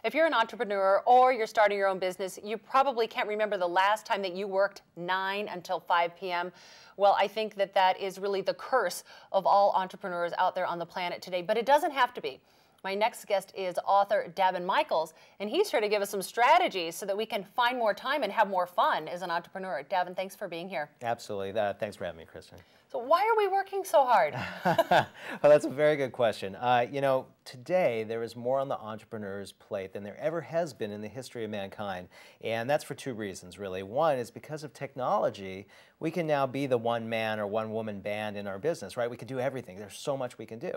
If you're an entrepreneur or you're starting your own business, you probably can't remember the last time that you worked 9 until 5 p.m. Well, I think that that is really the curse of all entrepreneurs out there on the planet today, but it doesn't have to be. My next guest is author Daven Michaels, and he's here to give us some strategies so that we can find more time and have more fun as an entrepreneur. Daven, thanks for being here. Absolutely. Thanks for having me, Kristen. So why are we working so hard? Well, that's a very good question. You know, today there is more on the entrepreneur's plate than there ever has been in the history of mankind. And that's for two reasons, really. One is because of technology, we can now be the one-man or one-woman band in our business, right? We can do everything. There's so much we can do.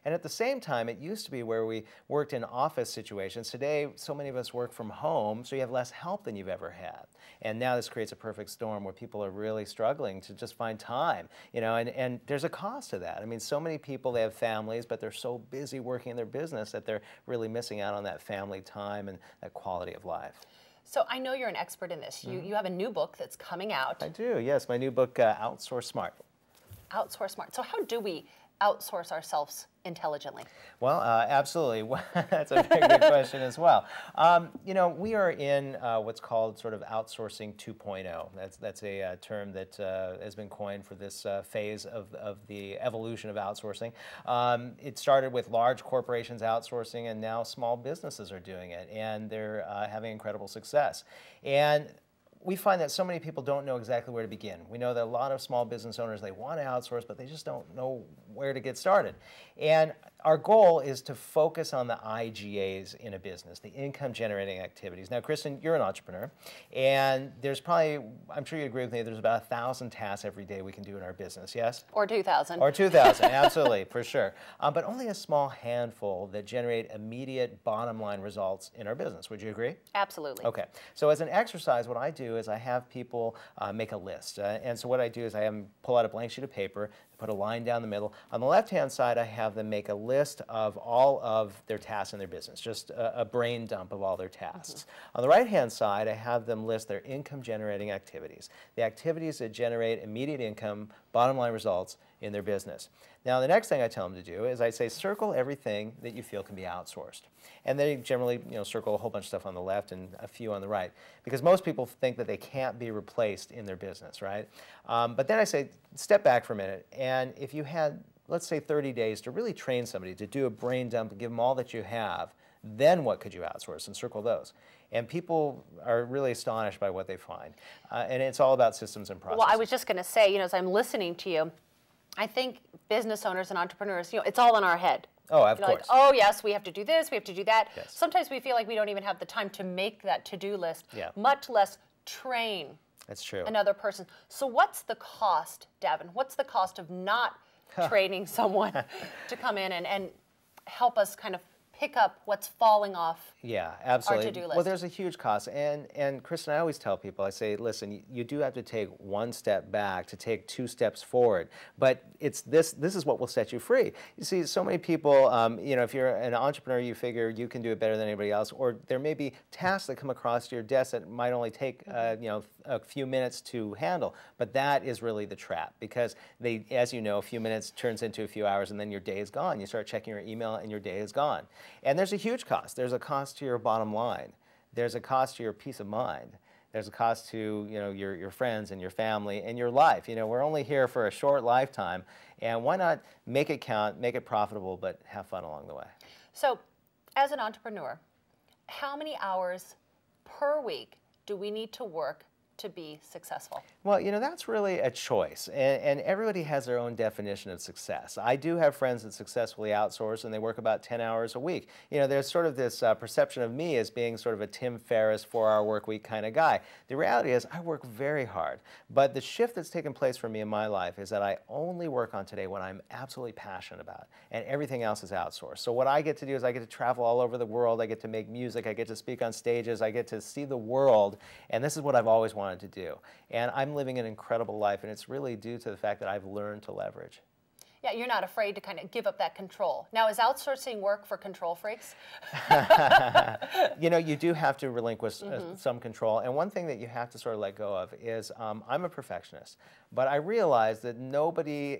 And at the same time, it used to be where we worked in office situations. Today, so many of us work from home, so you have less help than you've ever had. And now this creates a perfect storm where people are really struggling to just find time, you know, and there's a cost to that. I mean, so many people, they have families, but they're so busy working in their business that they're really missing out on that family time and that quality of life. So I know you're an expert in this. You have a new book that's coming out. I do, yes. My new book, Outsource Smart. Outsource Smart. So how do we outsource ourselves intelligently? Well, absolutely. That's a very good question as well. You know, we are in what's called sort of outsourcing 2.0. That's a term that has been coined for this phase of the evolution of outsourcing. It started with large corporations outsourcing, and now small businesses are doing it, and they're having incredible success. And we find that so many people don't know exactly where to begin. We know that a lot of small business owners, they want to outsource, but they just don't know where to get started. And our goal is to focus on the IGAs in a business, the income generating activities. Now, Kristen, you're an entrepreneur, and there's probably, I'm sure you agree with me, there's about 1,000 tasks every day we can do in our business, yes? Or 2,000. Or 2,000, absolutely, for sure. But only a small handful that generate immediate bottom line results in our business. Would you agree? Absolutely. Okay. So as an exercise, what I do is I have people make a list. And so what I do is I have them pull out a blank sheet of paper, put a line down the middle. On the left-hand side, I have them make a list of all of their tasks in their business, just a brain dump of all their tasks. On the right-hand side, I have them list their income-generating activities, the activities that generate immediate income, bottom-line results in their business. Now, the next thing I tell them to do is I say, circle everything that you feel can be outsourced. And they generally, you know, circle a whole bunch of stuff on the left and a few on the right, because most people think that they can't be replaced in their business, right? But then I say, step back for a minute, and if you had, let's say, 30 days to really train somebody to do a brain dump and give them all that you have, then what could you outsource, and circle those. And people are really astonished by what they find. And it's all about systems and processes. Well, I was just going to say, you know, as I'm listening to you, I think business owners and entrepreneurs, you know, it's all in our head. Oh, of course. Like, oh, yes, we have to do this, we have to do that. Yes. Sometimes we feel like we don't even have the time to make that to-do list, much less train That's true. another person. So what's the cost, Daven? What's the cost of not training someone to come in and help us kind of pick up what's falling off absolutely. our to-do list? Well, there's a huge cost. And Kristen, I always tell people, I say, listen, you do have to take one step back to take 2 steps forward. But it's this is what will set you free. You see, so many people, you know, if you're an entrepreneur, you figure you can do it better than anybody else, or there may be tasks that come across your desk that might only take, you know, a few minutes to handle. But that is really the trap, because they, as you know, a few minutes turns into a few hours, and then your day is gone. You start checking your email, and your day is gone. And there's a huge cost. There's a cost to your bottom line. There's a cost to your peace of mind. There's a cost to, you know, your friends and your family and your life. You know, we're only here for a short lifetime, and why not make it count, make it profitable, but have fun along the way? So, as an entrepreneur, how many hours per week do we need to work to be successful? Well, you know, that's really a choice, and everybody has their own definition of success. I do have friends that successfully outsource, and they work about 10 hours a week. You know, there's sort of this perception of me as being sort of a Tim Ferriss 4-hour work week kind of guy. The reality is I work very hard, but the shift that's taken place for me in my life is that I only work on today what I'm absolutely passionate about, and everything else is outsourced. So what I get to do is I get to travel all over the world, I get to make music, I get to speak on stages, I get to see the world, and this is what I've always wanted to do. And I'm living an incredible life, and it's really due to the fact that I've learned to leverage. Yeah, you're not afraid to kind of give up that control. Now, is outsourcing work for control freaks? You know, you do have to relinquish some control. And one thing that you have to sort of let go of is I'm a perfectionist, but I realize that nobody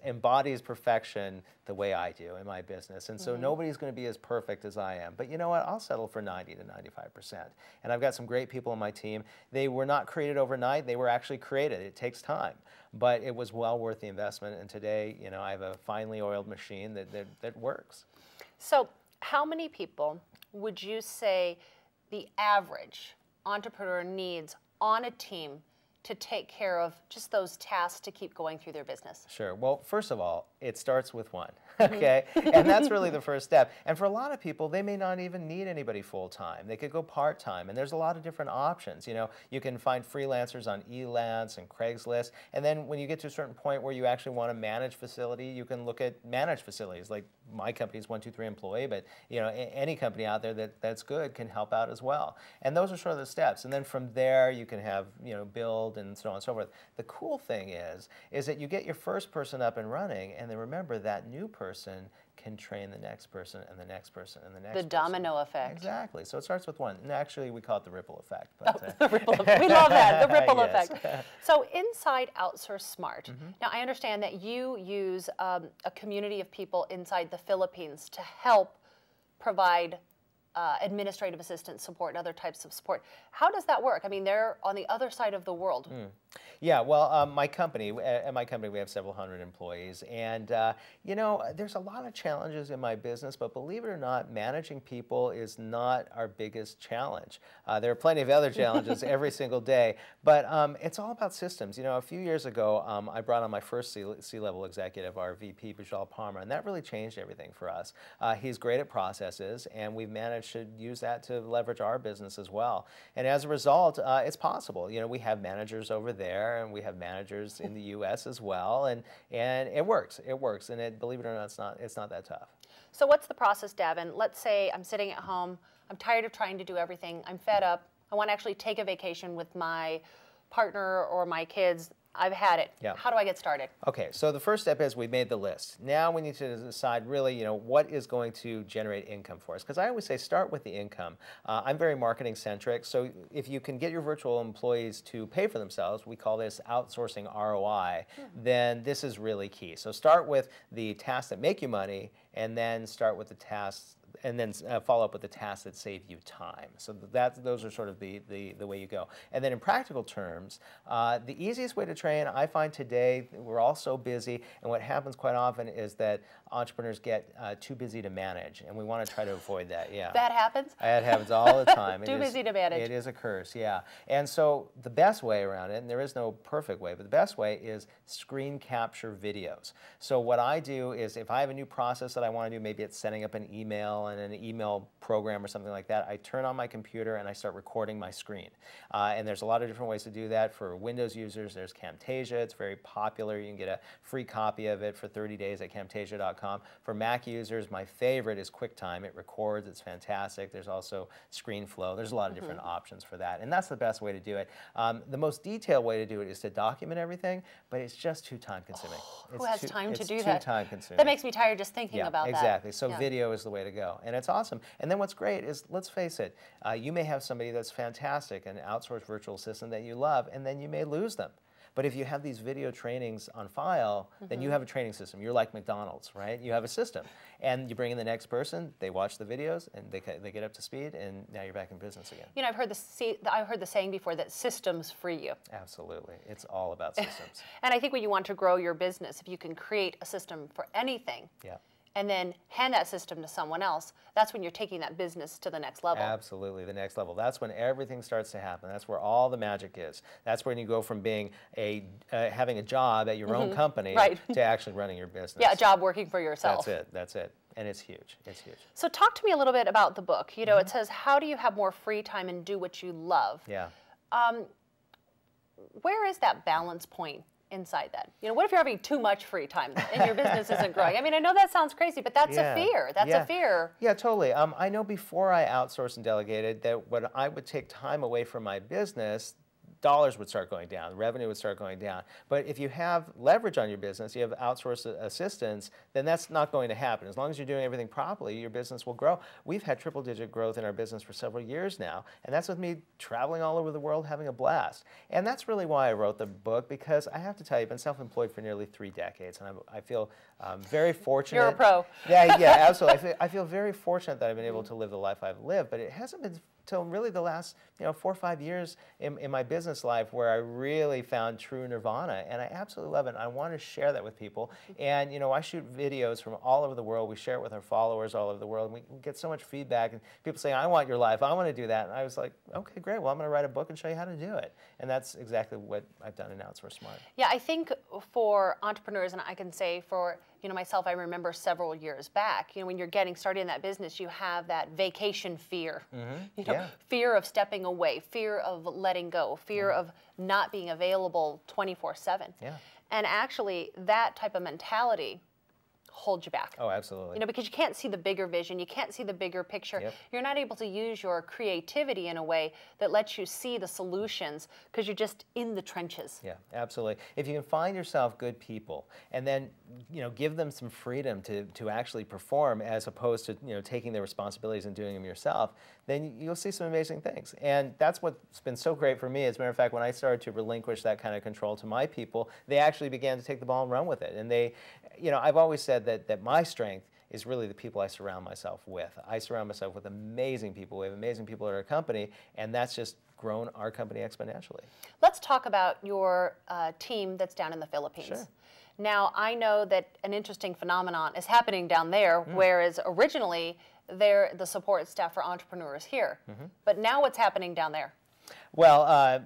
embodies perfection the way I do in my business. And so nobody's going to be as perfect as I am. But you know what? I'll settle for 90 to 95%. And I've got some great people on my team. They were not created overnight. They were actually created. It takes time. But it was well worth the investment, and today, you know, I have a finely oiled machine that works. So how many people would you say the average entrepreneur needs on a team to take care of just those tasks to keep going through their business? Sure. Well, first of all, it starts with one, okay? And that's really the first step. And for a lot of people, they may not even need anybody full-time. They could go part-time, and there's a lot of different options. You know, you can find freelancers on Elance and Craigslist, and then when you get to a certain point where you actually want to manage facility, you can look at managed facilities. Like my company's 123 employee, but you know, any company out there that's good can help out as well. And those are sort of the steps. And then from there, you can have, you know, build and so on and so forth. The cool thing is that you get your first person up and running, and then remember that new person can train the next person and the next person and the next person. The domino effect. Exactly. So it starts with one. And actually, we call it the ripple effect. But, the ripple effect. We love that, the ripple yes. effect. So inside Outsource Smart, now I understand that you use a community of people inside the Philippines to help provide administrative assistance support and other types of support. How does that work? I mean, they're on the other side of the world. Yeah, well, at my company, we have several hundred employees, and you know, there's a lot of challenges in my business, but believe it or not, managing people is not our biggest challenge. There are plenty of other challenges every single day, but it's all about systems. You know, a few years ago, I brought on my first C-level executive, our VP, Vishal Palmer, and that really changed everything for us. He's great at processes, and we've managed to use that to leverage our business as well. And as a result, it's possible. You know, we have managers over there, and we have managers in the U.S. as well, and it works. It works, and believe it or not, it's not that tough. So what's the process, Daven? Let's say I'm sitting at home. I'm tired of trying to do everything. I'm fed up. I want to actually take a vacation with my partner or my kids. I've had it. Yeah. How do I get started? Okay, so the first step is we made the list. Now we need to decide really, you know, what is going to generate income for us. Because I always say start with the income. I'm very marketing centric, so if you can get your virtual employees to pay for themselves, we call this outsourcing ROI, then this is really key. So start with the tasks that make you money, and then start with the tasks, and then follow up with the tasks that save you time. So those are sort of the way you go. And then in practical terms, the easiest way to train, I find today, we're all so busy, and what happens quite often is that entrepreneurs get too busy to manage, and we want to try to avoid that, yeah. That happens? That happens all the time. Too busy to manage. It is a curse, yeah. And so the best way around it, and there is no perfect way, but the best way is screen capture videos. So what I do is if I have a new process that I want to do, maybe it's setting up an email and an email program or something like that, I turn on my computer and I start recording my screen. And there's a lot of different ways to do that. For Windows users, there's Camtasia. It's very popular. You can get a free copy of it for 30 days at Camtasia.com. For Mac users, my favorite is QuickTime. It records. It's fantastic. There's also ScreenFlow. There's a lot of different options for that. And that's the best way to do it. The most detailed way to do it is to document everything, but it's just too time-consuming. Who has time to do that? It's too time-consuming. That makes me tired just thinking about that. Exactly. So video is the way to go. And it's awesome. And then what's great is, let's face it, you may have somebody that's fantastic, an outsourced virtual assistant that you love, and then you may lose them. But if you have these video trainings on file, then you have a training system. You're like McDonald's, right? You have a system. And you bring in the next person, they watch the videos, and they get up to speed, and now you're back in business again. You know, I've heard the saying before that systems free you. Absolutely. It's all about systems. And I think when you want to grow your business, if you can create a system for anything, and then hand that system to someone else, that's when you're taking that business to the next level. Absolutely, the next level. That's when everything starts to happen. That's where all the magic is. That's when you go from being having a job at your own company to actually running your business. Yeah, a job working for yourself. That's it. That's it. And it's huge. It's huge. So talk to me a little bit about the book. You know, it says, how do you have more free time and do what you love? Yeah. Where is that balance point inside that? You know, what if you're having too much free time and your business isn't growing? I mean, I know that sounds crazy, but that's a fear. That's a fear. Yeah, totally. I know before I outsourced and delegated that when I would take time away from my business, dollars would start going down, revenue would start going down. But if you have leverage on your business, you have outsourced assistants, then that's not going to happen. As long as you're doing everything properly, your business will grow. We've had triple-digit growth in our business for several years now, and that's with me traveling all over the world, having a blast. And that's really why I wrote the book, because I have to tell you, I've been self-employed for nearly 3 decades, and I feel very fortunate. You're a pro. Yeah, absolutely. I feel very fortunate that I've been able to live the life I've lived, but it hasn't been till really the last 4 or 5 years in my business life where I really found true nirvana, and I absolutely love it. And I want to share that with people. And I shoot videos from all over the world. We share it with our followers all over the world, and we get so much feedback. And people say, "I want your life. I want to do that." And I was like, "Okay, great. Well, I'm going to write a book and show you how to do it." And that's exactly what I've done in Outsource Smart. Yeah, I think for entrepreneurs, and I can say for myself, I remember several years back, when you're getting started in that business, you have that vacation fear, fear of stepping away, fear of letting go, fear of not being available 24/7. Yeah. And actually, that type of mentality holds you back. Oh, absolutely. Because you can't see the bigger vision, you can't see the bigger picture. Yep. You're not able to use your creativity in a way that lets you see the solutions because you're just in the trenches. Yeah, absolutely. If you can find yourself good people and then give them some freedom to actually perform as opposed to taking their responsibilities and doing them yourself, then you'll see some amazing things. And that's what's been so great for me. As a matter of fact, when I started to relinquish that kind of control to my people, they actually began to take the ball and run with it. And they, I've always said that my strength is really the people I surround myself with. I surround myself with amazing people. We have amazing people at our company, and that's just grown our company exponentially. Let's talk about your team that's down in the Philippines. Sure. Now, I know that an interesting phenomenon is happening down there, whereas originally they're the support staff for entrepreneurs here. But now what's happening down there? Well,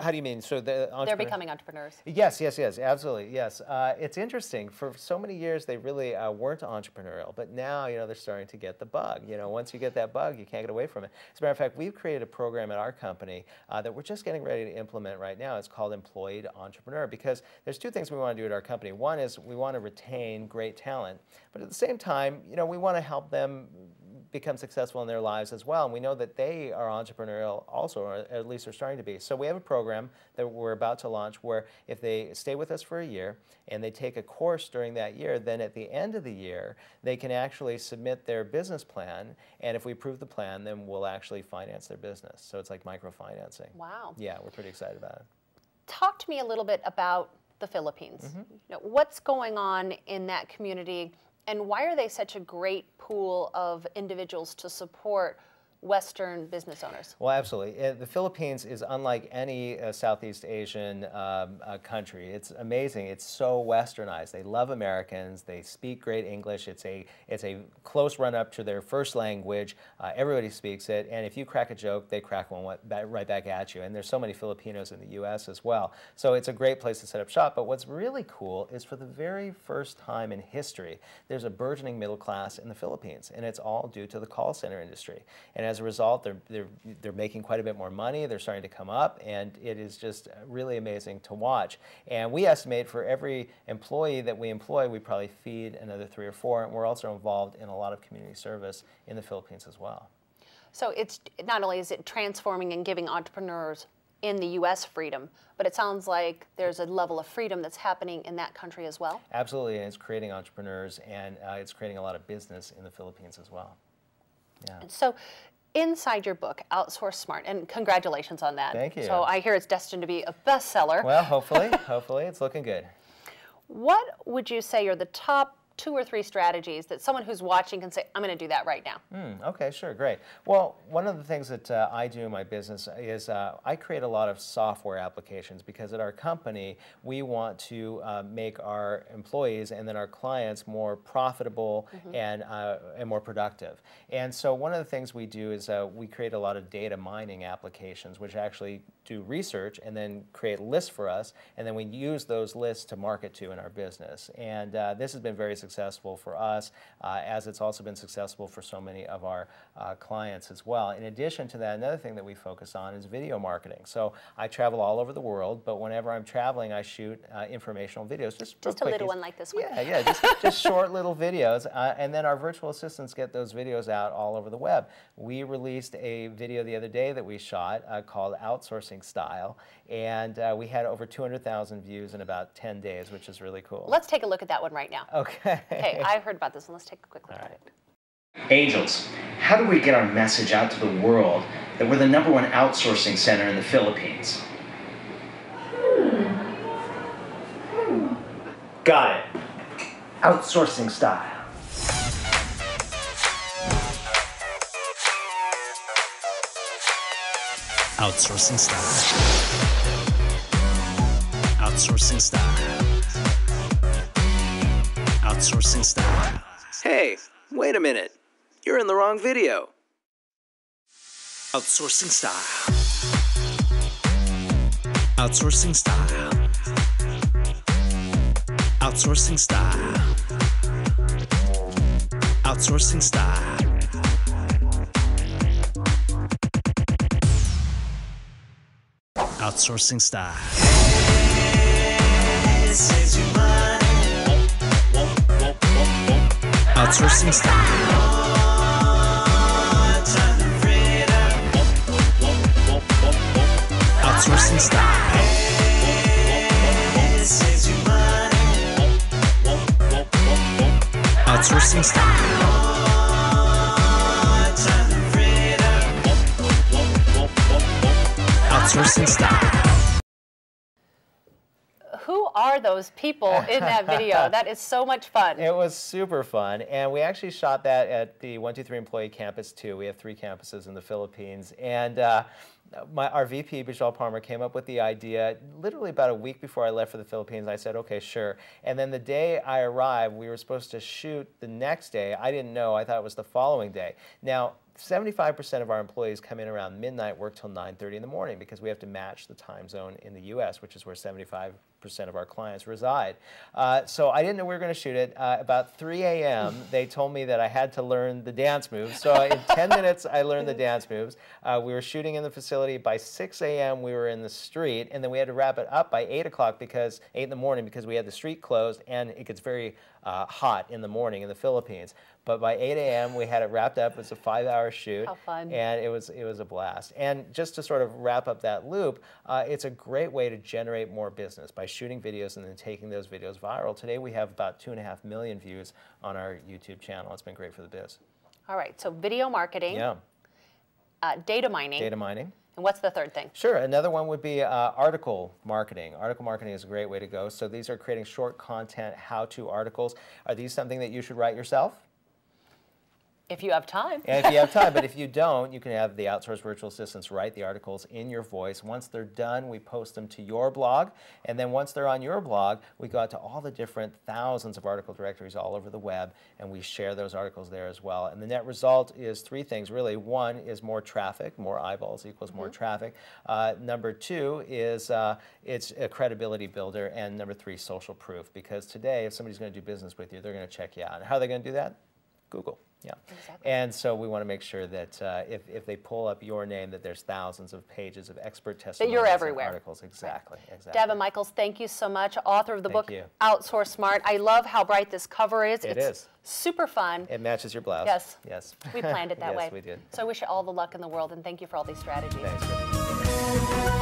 how do you mean? So they're becoming entrepreneurs. Yes, absolutely, yes. It's interesting. For so many years, they really weren't entrepreneurial, but now, they're starting to get the bug. Once you get that bug, you can't get away from it. As a matter of fact, we've created a program at our company that we're just getting ready to implement right now. It's called Employed Entrepreneur, because there's 2 things we want to do at our company. One is we want to retain great talent, but at the same time, we want to help them become successful in their lives as well. And we know that they are entrepreneurial also, or at least they're starting to be. So we have a program that we're about to launch where if they stay with us for a year and they take a course during that year, then at the end of the year, they can actually submit their business plan. And if we approve the plan, then we'll actually finance their business. So it's like microfinancing. Wow. Yeah, we're pretty excited about it. Talk to me a little bit about the Philippines. What's going on in that community? And why are they such a great pool of individuals to support Western business owners? Well, absolutely. The Philippines is unlike any Southeast Asian country. It's amazing. It's so westernized. They love Americans. They speak great English. It's a close run-up to their first language. Everybody speaks it. And if you crack a joke, they crack one right back at you. And there's so many Filipinos in the U.S. as well. So it's a great place to set up shop. But what's really cool is for the very first time in history, there's a burgeoning middle class in the Philippines. And it's all due to the call center industry. And as a result, they're making quite a bit more money. They're starting to come up, and it is just really amazing to watch. And we estimate for every employee that we employ, we probably feed another 3 or 4, and we're also involved in a lot of community service in the Philippines as well. So it's not only is it transforming and giving entrepreneurs in the U.S. freedom, but it sounds like there's a level of freedom that's happening in that country as well. Absolutely, and it's creating entrepreneurs, and it's creating a lot of business in the Philippines as well. Yeah. So inside your book, Outsource Smart, and congratulations on that. Thank you. So I hear it's destined to be a bestseller. Well, hopefully it's looking good. What would you say are the top 2 or 3 strategies that someone who's watching can say, I'm going to do that right now? Okay, sure, great. Well, one of the things that I do in my business is I create a lot of software applications, because at our company, we want to make our employees and then our clients more profitable and more productive. And so one of the things we do is we create a lot of data mining applications, which actually do research and then create lists for us, and then we use those lists to market to in our business. And this has been very successful successful for us, as it's also been successful for so many of our clients as well. In addition to that, another thing that we focus on is video marketing. So I travel all over the world, but whenever I'm traveling, I shoot informational videos. Just a little one like this one. Yeah, just short little videos, and then our virtual assistants get those videos out all over the web. We released a video the other day that we shot called Outsourcing Style, and we had over 200,000 views in about 10 days, which is really cool. Let's take a look at that one right now. Okay. Okay, I heard about this one. Let's take a quick look at it. Angels, how do we get our message out to the world that we're the #1 outsourcing center in the Philippines? Got it. Outsourcing Style. Outsourcing Style. Outsourcing Style. Outsourcing Style. Hey, wait a minute. You're in the wrong video. Outsourcing Style. Outsourcing Style. Outsourcing Style. Outsourcing Style. Outsourcing Style. Outsourcing Style. Outsourcing Style. Outsourcing Style. Outsourcing Style. Who are those people in that video? That is so much fun. It was super fun, and we actually shot that at the 123 Employee Campus 2. We have 3 campuses in the Philippines, and our VP, Michelle Palmer, came up with the idea literally about a week before I left for the Philippines. I said, okay, sure. And then the day I arrived, we were supposed to shoot the next day. I didn't know. I thought it was the following day. Now, 75% of our employees come in around midnight, work till 9:30 in the morning because we have to match the time zone in the U.S., which is where 75% of our clients reside. So I didn't know we were going to shoot it. About 3 a.m., they told me that I had to learn the dance moves. So in 10 minutes, I learned the dance moves. We were shooting in the facility. By 6 a.m., we were in the street, and then we had to wrap it up by 8 o'clock because 8 in the morning because we had the street closed, and it gets very hot in the morning in the Philippines. But by 8 a.m., we had it wrapped up. It was a 5-hour shoot. How fun. And it was a blast. And just to sort of wrap up that loop, it's a great way to generate more business by shooting videos and then taking those videos viral. Today, we have about 2.5 million views on our YouTube channel. It's been great for the biz. All right, so video marketing, Yeah. Data mining. Data mining. And what's the third thing? Sure. Another one would be article marketing. Article marketing is a great way to go. So these are creating short content, how-to articles. Are these something that you should write yourself? If you have time. And if you have time, but if you don't, you can have the outsourced virtual assistants write the articles in your voice. Once they're done, we post them to your blog, and then once they're on your blog, we go out to all the different thousands of article directories all over the web, and we share those articles there as well. And the net result is 3 things, really. 1 is more traffic, more eyeballs equals more traffic. Number 2 is it's a credibility builder, and number 3, social proof, because today, if somebody's going to do business with you, they're going to check you out. And how are they going to do that? Google. Yeah, exactly. And so we want to make sure that if they pull up your name, that there's thousands of pages of expert testimonials. That you're everywhere. And articles, exactly, exactly. Daven Michaels, thank you so much. Author of the book, you. Outsource Smart. I love how bright this cover is. It it's is. Super fun. It matches your blouse. Yes. Yes. We planned it that way. Yes, we did. So I wish you all the luck in the world, and thank you for all these strategies. Thanks.